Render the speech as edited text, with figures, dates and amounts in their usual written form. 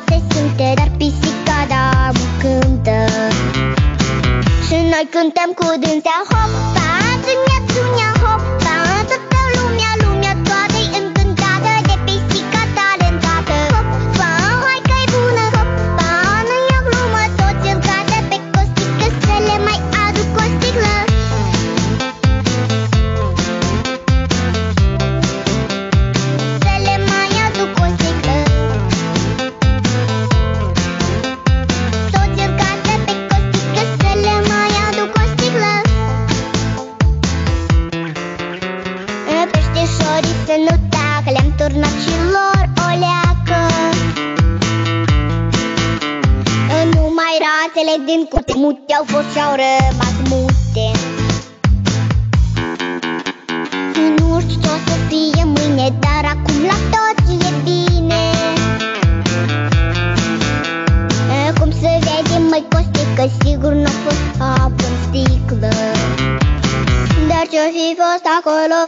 se simte, dar pisica da nu cântă. Și noi cântăm cu dânsea, hopa, țunia, țunia, hopa. Toată lumea toată-i încântată de pisica talentată. Hopa, hai că-i bună, hopa, nu e o glumă, toți în casă pe costică să le mai aduc o sticlă. Să le mai aduc o sticlă. Toți în casă pe costică să le mai aduc o sticlă. Peștișorii să nu tacă, le-am turnat și lor o leacă. Numai rațele din curte mute au fost și-au rămas mute. Nu știu ce o să fie mâine, dar acum la toți e bine. Cum să vede, măi Costică, sigur n-a fost apă în sticlă. Dar ce-o fi fost acolo,